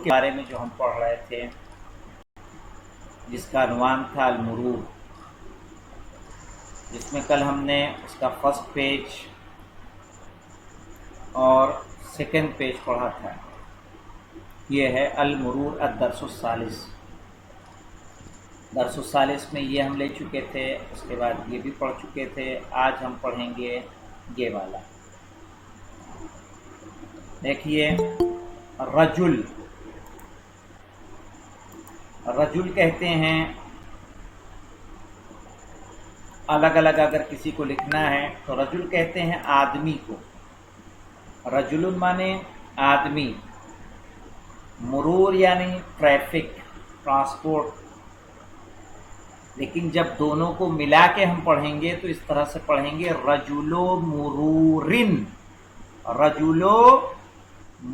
کے بارے میں جو ہم پڑھ رہے تھے، جس کا عنوان تھا المرور، جس میں کل ہم نے اس کا فرسٹ پیج اور سیکنڈ پیج پڑھا تھا۔ یہ ہے المرور الدرس الثالث۔ درس الثالث میں یہ ہم لے چکے تھے، اس کے بعد یہ بھی پڑھ چکے تھے۔ آج ہم پڑھیں گے یہ والا۔ دیکھیے، رجل، رجل کہتے ہیں الگ الگ، اگر کسی کو لکھنا ہے تو رجل کہتے ہیں آدمی کو۔ رجل مانے آدمی، مرور یعنی ٹریفک، ٹرانسپورٹ۔ لیکن جب دونوں کو ملا کے ہم پڑھیں گے تو اس طرح سے پڑھیں گے رجل مرورن، رجل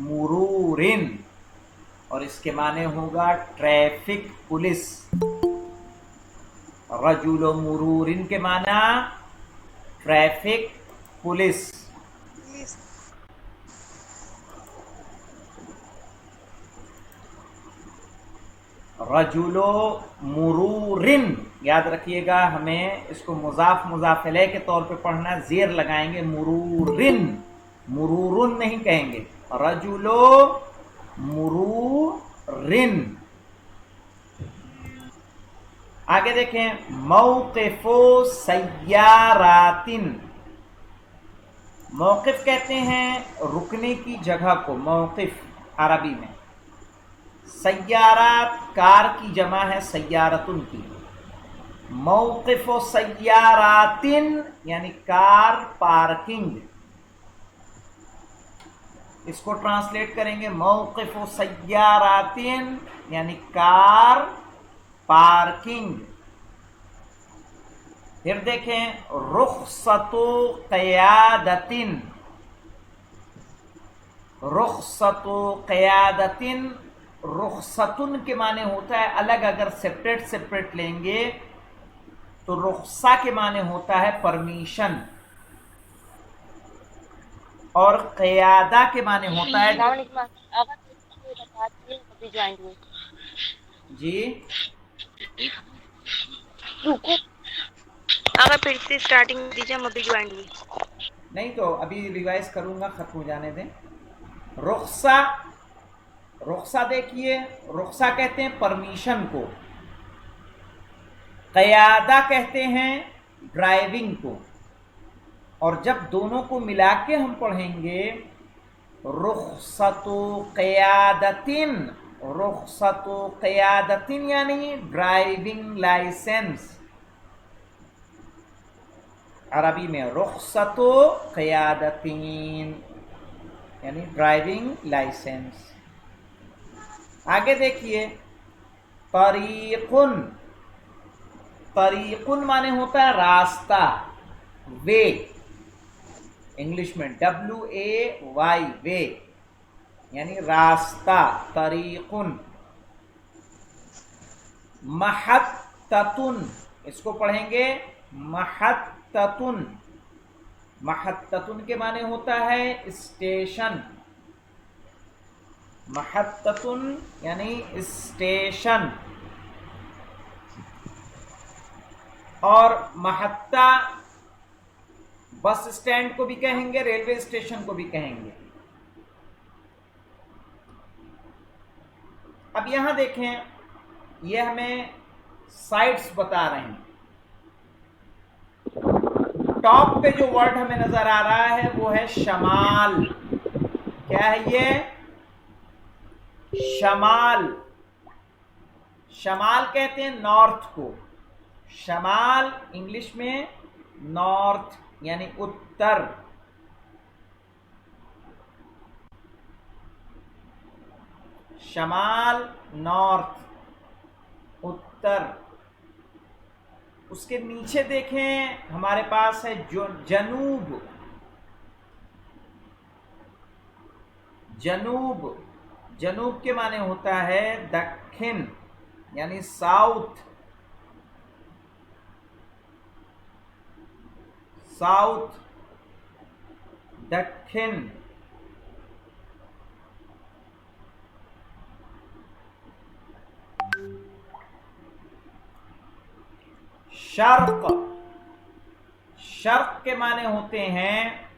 مرورن، اور اس کے معنی ہوگا ٹریفک پولیس۔ رجل مرورن کے معنی ٹریفک پولیس۔ رجل مرورن، یاد رکھیے گا، ہمیں اس کو مضاف مضاف الیہ کے طور پہ پڑھنا، زیر لگائیں گے، مرورن، مرورن نہیں کہیں گے، رجل مرورن۔ آگے دیکھیں، موقف سیارات، موقف کہتے ہیں رکنے کی جگہ کو، موقف عربی میں۔ سیارات کار کی جمع ہے سیارتن کی۔ موقف سیارات یعنی کار پارکنگ، اس کو ٹرانسلیٹ کریں گے موقف سیارات یعنی کار پارکنگ۔ پھر دیکھیں، رخصت قیادت، رخصت قیادت، رخصتن کے معنی ہوتا ہے الگ، اگر سپریٹ سپریٹ لیں گے تو رخصہ کے معنی ہوتا ہے پرمیشن، اور قیادہ کے معنی ہوتا ہے جی اگر پھر سے اسٹارٹنگ دیجیے، ہم ابھی جوائن ہوئی نہیں تو ابھی ریوائز کروں گا، ختم ہو جانے دیں۔ رخصہ، رخصہ دیکھیے، رخصہ کہتے ہیں پرمیشن کو، قیادہ کہتے ہیں ڈرائیونگ کو، اور جب دونوں کو ملا کے ہم پڑھیں گے رخصت قیادتن، رخصت قیادتن یعنی ڈرائیونگ لائسنس، عربی میں رخصت قیادتین یعنی ڈرائیونگ لائسنس۔ آگے دیکھیے، طریقن، طریقن معنی ہوتا ہے راستہ، وے، انگلش میں WAY، وے یعنی راستہ، طریقن۔ محطتن، اس کو پڑھیں گے محطتن، محطتن کے معنی ہوتا ہے اسٹیشن، محطتن یعنی اسٹیشن، اور محطہ بس اسٹینڈ کو بھی کہیں گے، ریلوے اسٹیشن کو بھی کہیں گے۔ اب یہاں دیکھیں، یہ ہمیں سائٹس بتا رہے ہیں۔ ٹاپ پہ جو ورڈ ہمیں نظر آ رہا ہے وہ ہے شمال۔ کیا ہے یہ؟ شمال۔ شمال کہتے ہیں نارتھ کو، شمال انگلش میں نارتھ یعنی اتر۔ شمال نارتھ، اتر۔ اس کے نیچے دیکھیں ہمارے پاس ہے جنوب، جنوب، جنوب کے معنی ہوتا ہے دکن یعنی south, south, Deccan. Shark, shark के माने होते हैं,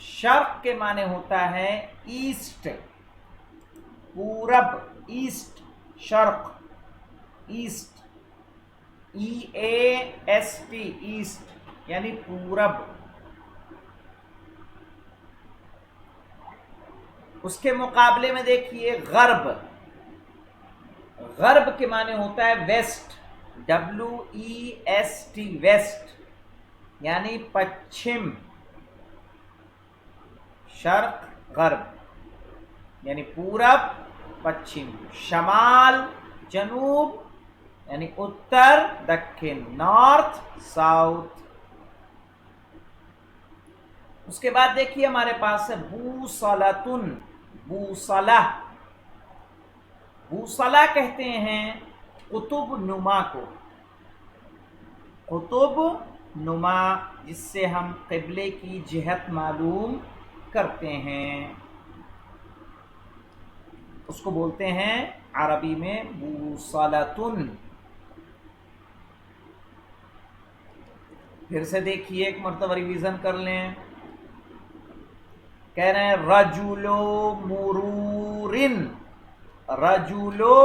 शर्क के माने होता है ईस्ट, पूरब, east, shark, east, EAST, east यानी पूरब। उसके मुकाबले में देखिए गर्ब, गर्ब के माने होता है वेस्ट, WEST, वेस्ट यानी पश्चिम, शर्क गर्ब यानी पूरब पश्चिम, शमाल जनूब यानी उत्तर दक्षिण, नॉर्थ साउथ। उसके बाद देखिए हमारे पास है बूसलतुन, बूसला, बूसला कहते हैं कुतुब नुमा को, कुतुब नुमा, जिससे हम क़िबले की जिहत मालूम करते हैं, उसको बोलते हैं अरबी में बूसलतुन। फिर से देखिए एक मरतबा रिवीजन कर लें। कह रहे हैं रजुलो मुरूरिन, रजुलो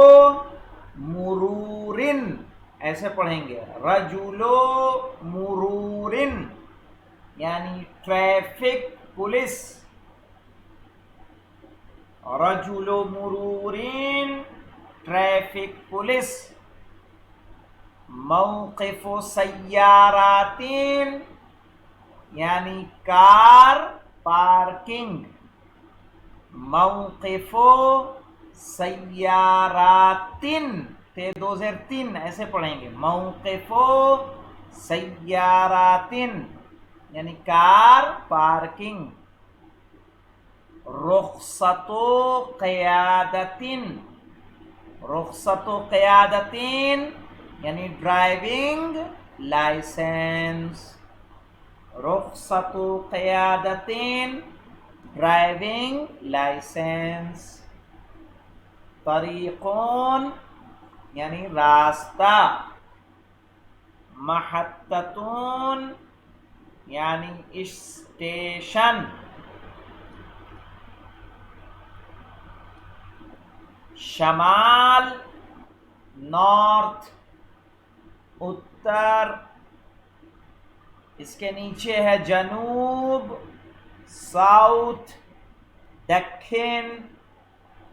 मुरूरिन, ऐसे पढ़ेंगे, रजुलो मुरूरिन यानी ट्रैफिक पुलिस, रजुलो मुरूरिन ट्रैफिक पुलिस। मौक़िफ़ो सय्यारातिन यानी कार पार्किंग, मौक़िफ़ो सय्यारातिन, ते दो ज़ेर तीन ऐसे पढ़ेंगे, मौक़िफ़ो सय्यारातिन यानी कार पार्किंग। रुख़्सतो क़ियादतिन, रुख़्सतो क़ियादतिन यानी ड्राइविंग लाइसेंस, रुख़्सतो क़ियादतिन ड्राइविंग लाइसेंस। तरीक़ोन यानी रास्ता, महत्ततून यानी स्टेशन, शमाल नॉर्थ, उत्तर, इसके नीचे है जनूब साउथ, दक्षिण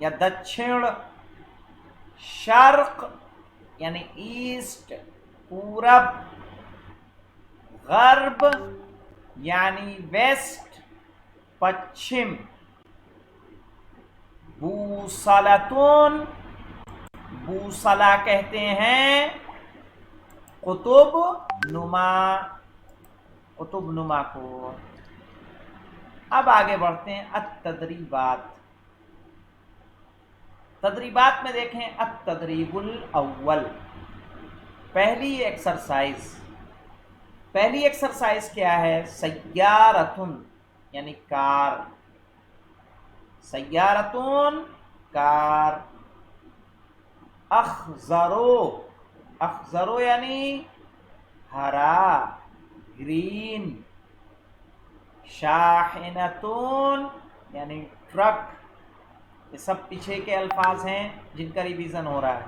या दक्षिण, शर्क यानी ईस्ट पूरब, गर्ब यानी वेस्ट पश्चिम। बूसलतुन, बूसला कहते हैं कुतुब नुमा, कुतुब नुमा को। अब आगे बढ़ते हैं अत-तदरीबात। तदरीबात में देखें अत-तदरीबुल अव्वल, पहली एक्सरसाइज, पहली एक्सरसाइज क्या है? सय्यारतुन यानी कार, सय्यारतुन कार। अखज़रो, अखज़रो यानी हरा ग्रीन। शाहिनतुन यानी ट्रक, ये सब पीछे के अल्फाज हैं जिनका रिवीजन हो रहा है।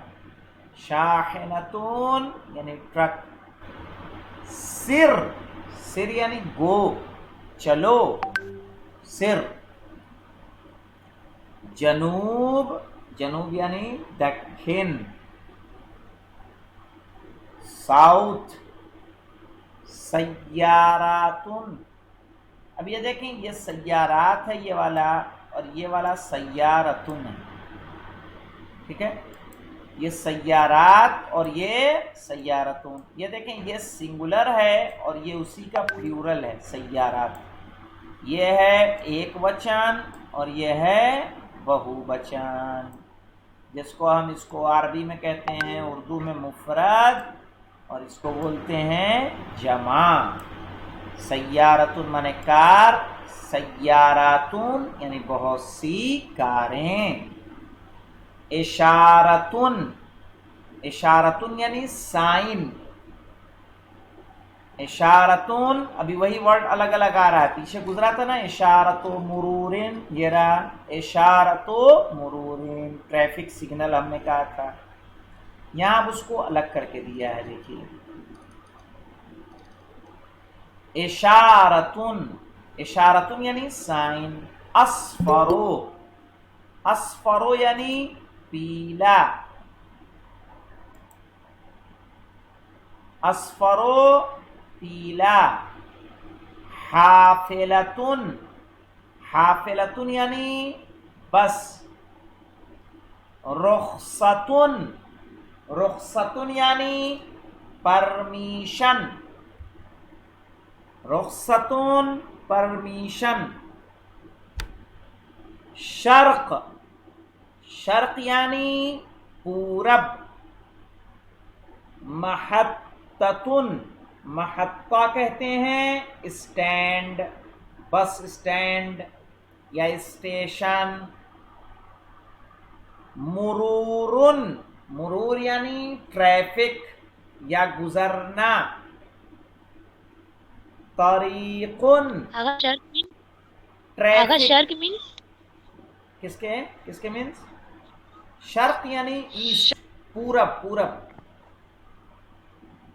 शाहिनतुन यानी ट्रक। सिर, सिर यानी गो, चलो, सिर। जनूब, जनूब यानी दक्षिण। साउथ, सय्यारातुन। अब ये देखें, ये सय्यारात है ये वाला, और ये वाला सय्यारतुन है, ठीक है। ये सय्यारात और ये सय्यारतुन। ये देखें, ये सिंगुलर है और ये उसी का प्लूरल है, सय्यारात। ये है एक वचन और ये है बहुवचन, जिसको हम इसको अरबी में कहते हैं, उर्दू में मुफरद, और इसको बोलते हैं जमा। सय्यारतुन माने कार, सय्यारातुन यानी बहुत सी कारें। इशारतुन, इशारतुन यानी साइन, इशारतुन अभी वही वर्ड अलग अलग आ रहा है, पीछे गुजरा था ना इशारतो मुरूरिन, ये रहा इशारतो मुरूरिन, ट्रैफिक सिग्नल हमने कहा था, यहां अब उसको अलग करके दिया है। देखिए इशारतुन, इशारतुन यानी साइन, अस्फरो, अस्फरो यानी पीला, अस्फरो पीला, हाफिलतुन, हाफिलतुन यानी बस, रुखसतुन, रुखसतुन यानी परमिशन, रुखसतुन परमिशन, शर्क, शर्क यानी पूरब, महत्ततुन, महत्ता कहते हैं स्टैंड, बस स्टैंड या स्टेशन, मुरूरुन, मुरूर यानी ट्रैफिक या गुजरना, तरीकुन, आगा शर्क मीन, आगा ट्रैफिक, शर्क मीन्स किसके किसके मीन्स, शर्क यानी ईस्ट, पूरब, पूरब,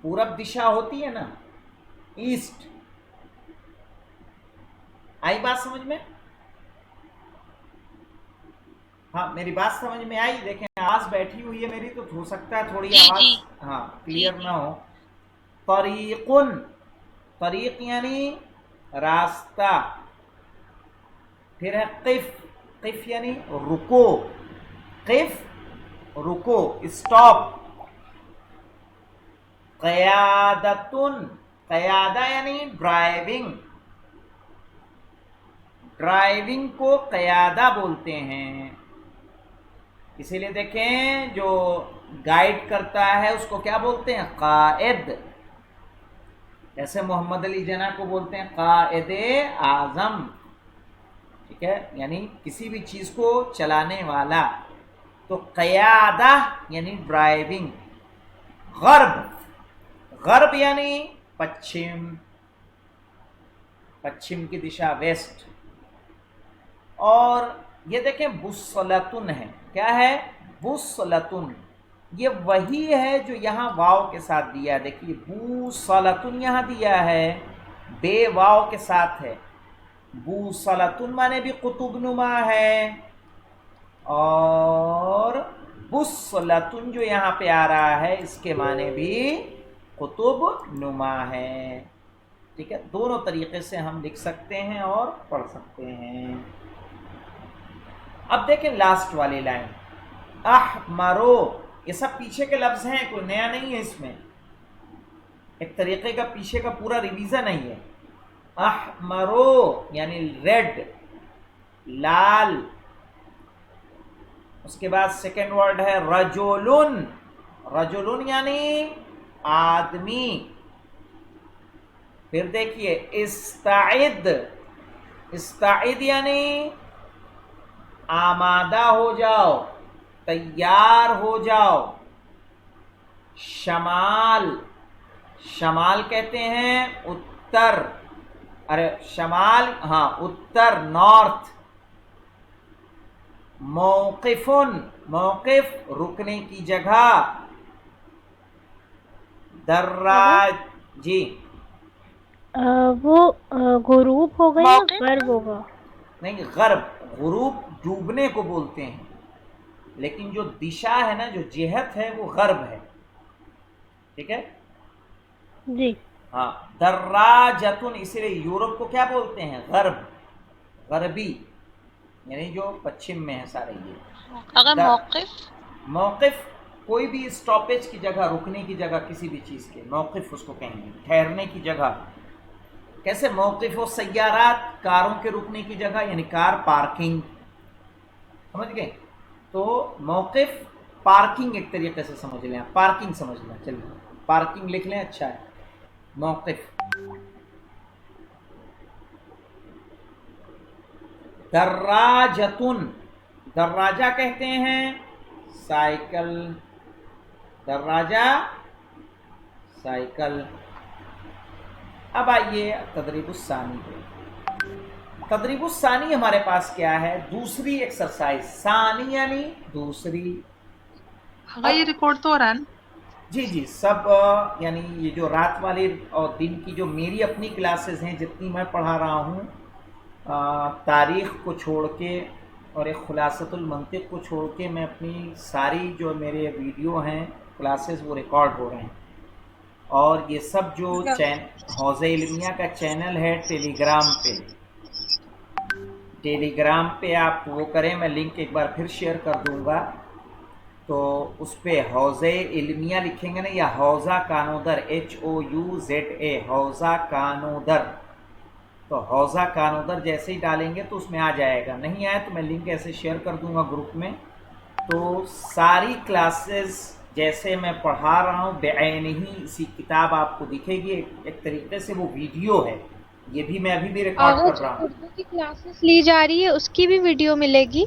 पूरब दिशा होती है ना, ईस्ट। आई बात समझ में? हाँ मेरी बात समझ में आई? देखें आवाज बैठी हुई है मेरी, तो हो सकता है थोड़ी जी आवाज जी हाँ जी क्लियर जी। ना हो। तरीकुन, तरीक यानी रास्ता, फिर है किफ, किफ यानी रुको, किफ रुको, स्टॉप, क़यादतुन, क़यादा यानी ड्राइविंग, ड्राइविंग को क़यादा बोलते हैं। इसीलिए देखें जो गाइड करता है उसको क्या बोलते हैं, कायद, जैसे मोहम्मद अली जना को बोलते हैं कायद आजम, ठीक है, यानी किसी भी चीज को चलाने वाला। तो क़यादा यानी ड्राइविंग। गर्ब, गर्ब यानी पश्चिम, पश्चिम की दिशा वेस्ट। और ये देखें बुस्सलतुन है, क्या है, बुस्सलतुन, ये वही है जो यहाँ वाव के साथ दिया है। देखिए बुस्सलतुन यहाँ दिया है, बे वाव के साथ है, बुस्सलतुन माने भी कुतुबनुमा है, और बुस्सलतुन जो यहाँ पे आ रहा है इसके माने भी कुतुब नुमा है। ठीक है, दोनों तरीके से हम लिख सकते हैं और पढ़ सकते हैं। अब देखें लास्ट वाली लाइन, अहमरो, ये सब पीछे के लफ्ज हैं, कोई नया नहीं है इसमें, एक तरीके का पीछे का पूरा रिवीजन नहीं है। अहमरो यानी रेड, लाल, उसके बाद सेकेंड वर्ड है रजुलुन, रजुलुन यानी आदमी। फिर देखिए इस्ताइद, इस्ताइद यानी आमादा हो जाओ, तैयार हो जाओ। शमाल, शमाल कहते हैं उत्तर, अरे शमाल हाँ उत्तर, नॉर्थ। मौक़िफ़ुन, मौक़िफ़ रुकने की जगह। दर्राज, जी वो गुरूब हो गया, मौके गर्व होगा। नहीं, गर्ब, गुरूब डूबने को बोलते हैं, लेकिन जो दिशा है ना, जो जिहत है वो गर्ब है। ठीक है जी हाँ, दर्राजतुन, इसीलिए यूरोप को क्या बोलते हैं, गर्ब, गर्बी, यानी जो पश्चिम में है सारे ये। अगर दर- मौक़िफ़ मौक़िफ़ कोई भी स्टॉपेज की जगह, रुकने की जगह, किसी भी चीज़ के मौक़िफ़ उसको कहेंगे, ठहरने की जगह। कैसे मौक़िफ़ व सय्यारात, कारों के रुकने की जगह, यानी कार पार्किंग, समझ गए। तो मौक़िफ़ पार्किंग एक तरीके से समझ लें, पार्किंग समझ लें, चलिए पार्किंग लिख लें, अच्छा है। मौक़िफ़, दर्राजतुन, दर्राजा कहते हैं साइकिल, दर्राजा साइकिल। अब आइए तदरीबुस्सानी पे। तदरीबुस्सानी हमारे पास क्या है? दूसरी एक्सरसाइज, सानी यानी दूसरी। हाँ ये रिकॉर्ड तो हो रहा है ना? जी जी, सब यानी ये जो रात वाली और दिन की जो मेरी अपनी क्लासेस हैं, जितनी मैं पढ़ा रहा हूँ, तारीख़ को छोड़ के और एक खुलासतुल मंतिक को छोड़ के, मैं अपनी सारी जो मेरे वीडियो हैं क्लासेस वो रिकॉर्ड हो रहे हैं। और ये सब जो हौज़े इल्मिया का चैनल है टेलीग्राम पे आप वो करें, मैं लिंक एक बार फिर शेयर कर दूंगा। तो उस पर हौज़े इल्मिया लिखेंगे ना, या हौज़ा कानोदर, HOUZA, हौज़ा कानोदर, तो हौज़ा कानोदर जैसे ही डालेंगे तो उसमें आ जाएगा। नहीं आए तो मैं लिंक ऐसे शेयर कर दूंगा ग्रुप में। तो सारी क्लासेस जैसे मैं पढ़ा रहा हूँ बेऐन ही इसी किताब आपको दिखेगी। एक तरीके से वो वीडियो है, ये भी मैं अभी भी रिकॉर्ड कर रहा हूँ। उर्दू की क्लासेस ली जा रही है उसकी भी वीडियो मिलेगी?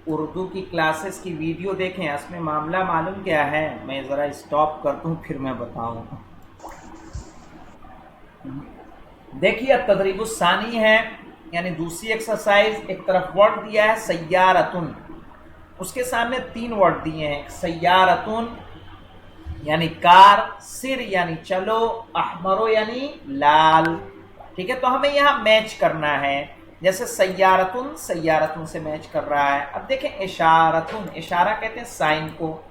उर्दू की क्लासेस की वीडियो देखें। इसमें मामला मालूम क्या है, मैं ज़रा स्टॉप कर दूँ फिर मैं बताऊँ। देखिए तदरीबुस्सानी है, यानी दूसरी एक्सरसाइज। एक तरफ वर्ड दिया है सय्यारतुन, उसके सामने 3 वर्ड दिए हैं। सय्यारतुन यानी कार, सिर यानी चलो, अहमरो यानी लाल। ठीक है, तो हमें यहाँ मैच करना है। जैसे सय्यारतुन से मैच कर रहा है। अब देखें इशारतुन, इशारा कहते हैं साइन को।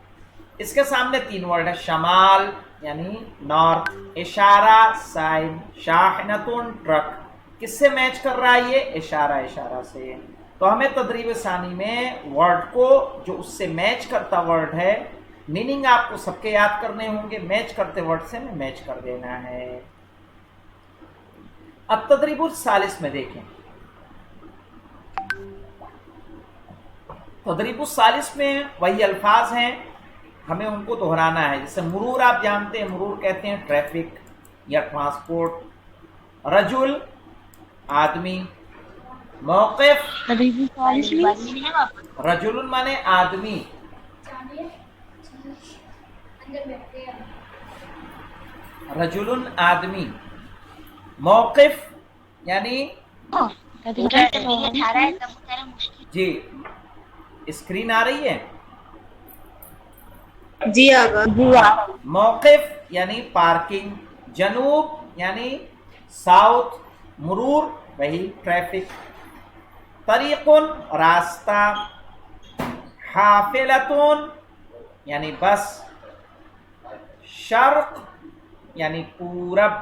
इसके सामने 3 वर्ड है, शमाल यानी नॉर्थ, इशारा साइन, शाहनतुन ट्रक। किससे मैच कर रहा है ये? इशारा से। तो हमें तदरीब सानी में वर्ड को जो उससे मैच करता वर्ड है, मीनिंग आपको सबके याद करने होंगे, मैच करते वर्ड से में मैच कर देना है। अब तदरीबुल सालिस में देखें। तदरीबुल सालिस में वही अल्फाज हैं, हमें उनको दोहराना है। जैसे मुरूर आप जानते हैं, मुरूर कहते हैं ट्रैफिक या ट्रांसपोर्ट। रजुल आदमी, मौक़िफ़, रजुल माने आदमी, रजुल आदमी, मौक़िफ़ यानी जी, स्क्रीन आ रही है जी आगा। मौक़िफ़ यानी पार्किंग, जनूब यानी साउथ, मुरूर वही ट्रैफिक, तरीक़ुन रास्ता, हाफ़िलतुन यानी बस, शर्क़ यानी पूरब,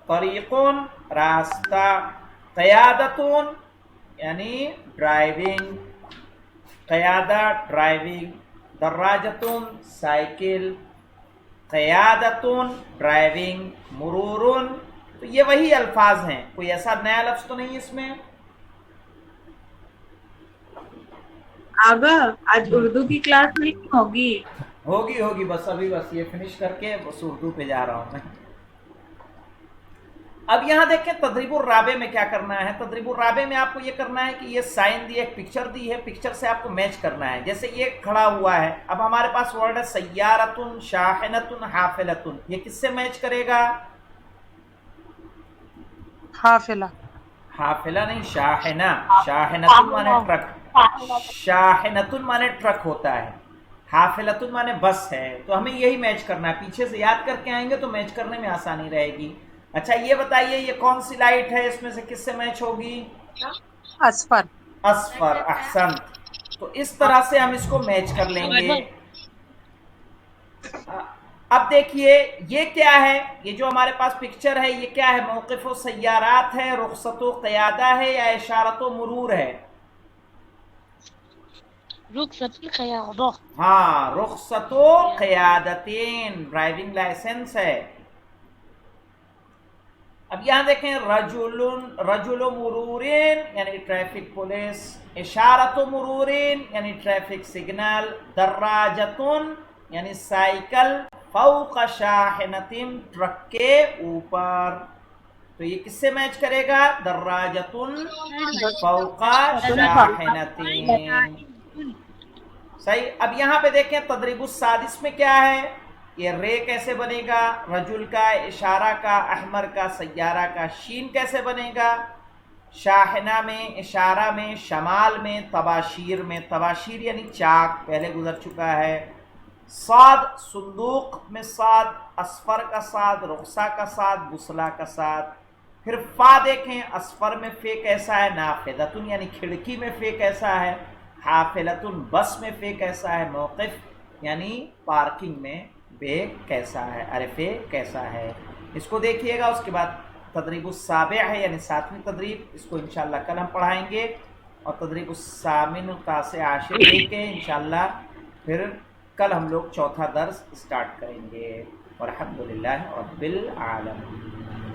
तरीक़ुन रास्ता, क़यादतुन यानी ड्राइविंग, क़यादा ड्राइविंग, दर्राजतुन साइकिल, क़यादतुन ड्राइविंग, मुरूरुन। तो ये वही अल्फाज हैं, कोई ऐसा नया लफ्ज़ तो नहीं इसमें। आगा आज उर्दू की क्लास नहीं होगी? होगी बस अभी बस ये फिनिश करके बस उर्दू पे जा रहा हूं मैं। अब यहां देखें तदरीबुर राबे में क्या करना है। तदरीबुर राबे में आपको ये करना है कि ये साइन दी है, एक पिक्चर दी है, पिक्चर से आपको मैच करना है। जैसे ये खड़ा हुआ है, अब हमारे पास वर्ड है सय्यारतुन, शाहिनतुन, हाफिलतुन। ये किससे मैच करेगा? हाफिला। हाफिला नहीं, शाहिना। शाहिनतुन माने ट्रक, शाहिनतुन माने ट्रक होता है, हाफिलतुन माने बस है। तो हमें यही मैच करना है, पीछे से याद करके आएंगे तो मैच करने में आसानी रहेगी। अच्छा ये बताइए, ये कौन सी लाइट है, इसमें से किससे मैच होगी? असफर। असफर, अहसन। तो इस तरह से हम इसको मैच कर लेंगे। अब देखिए ये क्या है, ये जो हमारे पास पिक्चर है ये क्या है? मौक़िफ़ सय्यारात है, रुख़सतो क़यादा है, या इशारतो मुरूर है? हाँ, रुख़सतो क़यादतीन, ड्राइविंग लाइसेंस है। अब यहाँ देखें रजुल मुरूरिन यानी ट्रैफिक पुलिस, इशारतो मुरूरिन यानी ट्रैफिक सिग्नल, दर्राजतुन यानी साइकिल, फौक़ शाहिनतिन ट्रक के ऊपर। तो ये किससे मैच करेगा? दर्राजतुन फौक़ शाहिनतिन। सही। अब यहाँ पे देखें तदरीबुस सादिस में क्या है? ये रे कैसे बनेगा, रजुल का, इशारा का, अहमर का, सैयारा का। शीन कैसे बनेगा, शाहना में, इशारा में, शमाल में, तबाशीर में। तबाशीर यानी चाक, पहले गुजर चुका है। साद, सुंदूक में साद, असफर का साद, रुखसा का साद, बुसला का साद। फिर फा देखें, असफर में फे कैसा है, नाफिदतुन यानी खिड़की में फे कैसा है, हाफिलतुन बस में फे कैसा है, मौक़िफ़ यानी पार्किंग में बे कैसा है, अरे फे कैसा है। इसको देखिएगा। उसके बाद तदरीबुस साबिअ है यानी सातवीं तदरीब, इसको इंशाअल्लाह कल हम पढ़ाएंगे। और तदरीबुस सामिन तासे आशिर लेके इंशाअल्लाह फिर कल हम लोग चौथा दर्स स्टार्ट करेंगे। वल्हम्दुलिल्लाहि रब्बिल आलमीन।